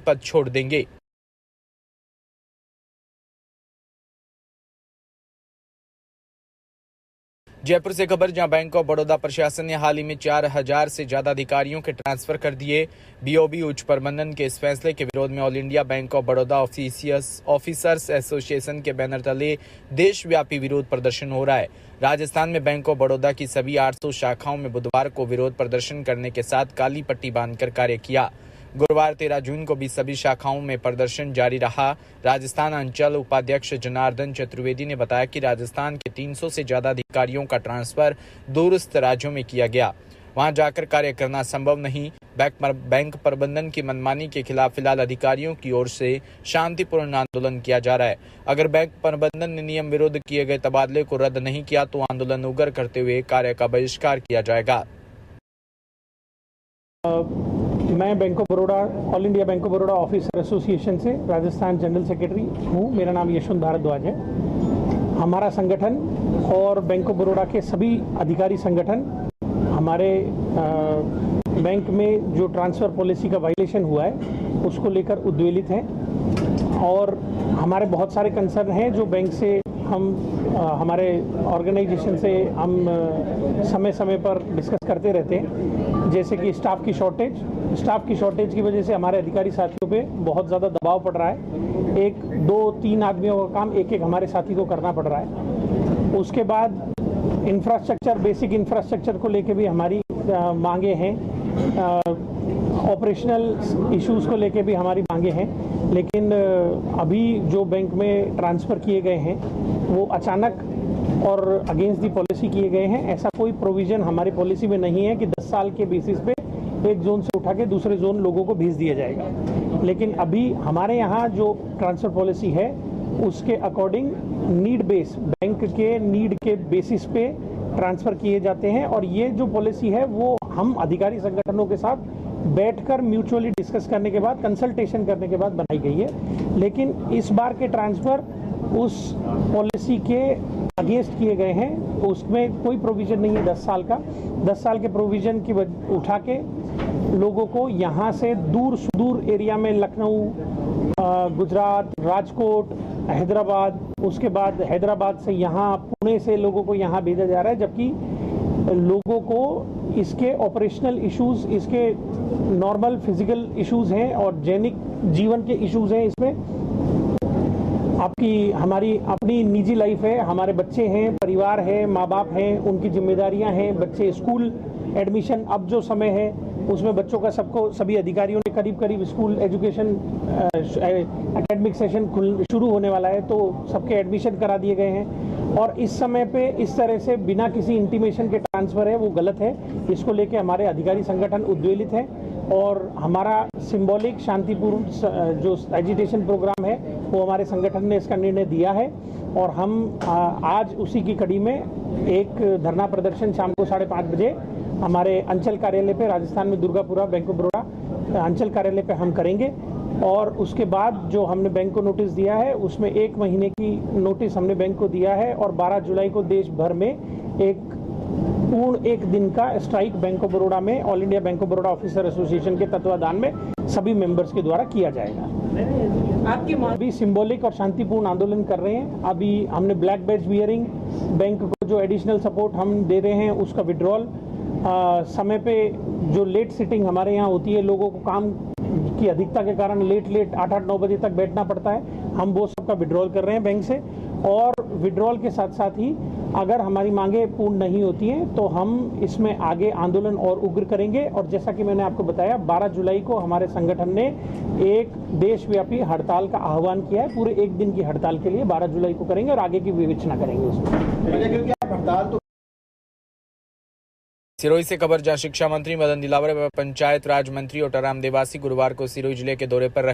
पद छोड़ देंगे। जयपुर से खबर, जहां बैंक ऑफ बड़ौदा प्रशासन ने हाल ही में 4000 से ज्यादा अधिकारियों के ट्रांसफर कर दिए। बीओबी उच्च प्रबंधन के इस फैसले के विरोध में all India bank of Baroda officers association के बैनर तले देशव्यापी विरोध प्रदर्शन हो रहा है। राजस्थान में बैंक ऑफ बड़ौदा की सभी 800 शाखाओं में बुधवार को विरोध प्रदर्शन करने के साथ काली पट्टी बांधकर कार्य किया। गुरुवार 13 जून को भी सभी शाखाओं में प्रदर्शन जारी रहा। राजस्थान अंचल उपाध्यक्ष जनार्दन चतुर्वेदी ने बताया कि राजस्थान के 300 से ज्यादा अधिकारियों का ट्रांसफर दूरस्थ राज्यों में किया गया। वहां जाकर कार्य करना संभव नहीं। बैंक प्रबंधन की मनमानी के खिलाफ फिलहाल अधिकारियों की ओर से शांतिपूर्ण आंदोलन किया जा रहा है। अगर बैंक प्रबंधन ने नियम विरुद्ध किए गए तबादले को रद्द नहीं किया तो आंदोलन उग्र करते हुए कार्य का बहिष्कार किया जाएगा। मैं bank of Baroda, all India bank of Baroda officer association से राजस्थान जनरल सेक्रेटरी हूँ। मेरा नाम यशवंत भारद्वाज है। हमारा संगठन और बैंक ऑफ बड़ौदा के सभी अधिकारी संगठन हमारे बैंक में जो ट्रांसफ़र पॉलिसी का वायलेशन हुआ है उसको लेकर उद्वेलित हैं और हमारे बहुत सारे कंसर्न हैं जो बैंक से हम हमारे ऑर्गेनाइजेशन से हम समय समय पर डिस्कस करते रहते हैं। जैसे कि स्टाफ की शॉर्टेज की वजह से हमारे अधिकारी साथियों पे बहुत ज़्यादा दबाव पड़ रहा है। 1, 2, 3 आदमियों का काम एक हमारे साथी को करना पड़ रहा है। उसके बाद बेसिक इंफ्रास्ट्रक्चर को लेके भी हमारी मांगे हैं। ऑपरेशनल इश्यूज़ को लेके भी हमारी मांगे हैं। लेकिन अभी जो बैंक में ट्रांसफ़र किए गए हैं वो अचानक और अगेंस्ट दी पॉलिसी किए गए हैं। ऐसा कोई प्रोविज़न हमारी पॉलिसी में नहीं है कि 10 साल के बेसिस पे एक जोन से उठा के दूसरे जोन लोगों को भेज दिया जाएगा। लेकिन अभी हमारे यहाँ जो ट्रांसफ़र पॉलिसी है उसके अकॉर्डिंग नीड बेस, बैंक के नीड के बेसिस पे ट्रांसफ़र किए जाते हैं। और ये जो पॉलिसी है वो हम अधिकारी संगठनों के साथ बैठकर म्यूचुअली डिस्कस करने के बाद, कंसल्टेशन करने के बाद बनाई गई है। लेकिन इस बार के ट्रांसफ़र उस पॉलिसी के अगेंस्ट किए गए हैं। उसमें कोई प्रोविज़न नहीं है 10 साल का। 10 साल के प्रोविज़न की उठा के लोगों को यहाँ से दूर सुदूर एरिया में लखनऊ, गुजरात, राजकोट, हैदराबाद, उसके बाद हैदराबाद से यहाँ पुणे से लोगों को यहाँ भेजा जा रहा है। जबकि लोगों को इसके ऑपरेशनल इश्यूज़, इसके नॉर्मल फिजिकल इश्यूज़ हैं और दैनिक जीवन के इश्यूज़ हैं। इसमें हमारी अपनी निजी लाइफ है, हमारे बच्चे हैं, परिवार है, माँ बाप हैं, उनकी जिम्मेदारियां हैं, बच्चे स्कूल एडमिशन, अब जो समय है उसमें बच्चों का सभी अधिकारियों ने करीब स्कूल एजुकेशन एकेडमिक सेशन शुरू होने वाला है तो सबके एडमिशन करा दिए गए हैं। और इस समय पे इस तरह से बिना किसी इंटीमेशन के ट्रांसफ़र है वो गलत है। इसको लेके हमारे अधिकारी संगठन उद्वेलित हैं और हमारा सिंबॉलिक शांतिपूर्ण जो एजिटेशन प्रोग्राम है वो हमारे संगठन ने इसका निर्णय दिया है। और हम आज उसी की कड़ी में एक धरना प्रदर्शन शाम को 5:30 बजे हमारे अंचल कार्यालय पे, राजस्थान में दुर्गापुरा बैंक ऑफ बड़ौदा अंचल कार्यालय पे हम करेंगे। और उसके बाद जो हमने बैंक को नोटिस दिया है उसमें 1 महीने की नोटिस हमने बैंक को दिया है और 12 जुलाई को देश भर में एक दिन का स्ट्राइक बैंक ऑफ बड़ौदा में, all India bank of Baroda officer association के तत्वाधान में सभी मेंबर्स के द्वारा किया जाएगा। आपकी अभी सिंबॉलिक और शांतिपूर्ण आंदोलन कर रहे हैं। अभी हमने ब्लैक बैज वियरिंग, बैंक को जो एडिशनल सपोर्ट हम दे रहे हैं उसका विड्रॉल, समय पे जो लेट सिटिंग हमारे यहाँ होती है, लोगों को काम की अधिकता के कारण लेट 8-9 बजे तक बैठना पड़ता है, हम वो सब का विड्रॉल कर रहे हैं बैंक से। और विड्रॉल के साथ साथ ही अगर हमारी मांगे पूर्ण नहीं होती हैं तो हम इसमें आगे आंदोलन और उग्र करेंगे। और जैसा कि मैंने आपको बताया 12 जुलाई को हमारे संगठन ने एक देशव्यापी हड़ताल का आह्वान किया है। पूरे 1 दिन की हड़ताल के लिए 12 जुलाई को करेंगे और आगे की विवेचना करेंगे उसमें। सिरोही से खबर, जहां शिक्षा मंत्री मदन दिलावर व पंचायत राज मंत्री ओटाराम देवासी गुरुवार को सिरोही जिले के दौरे पर रहे।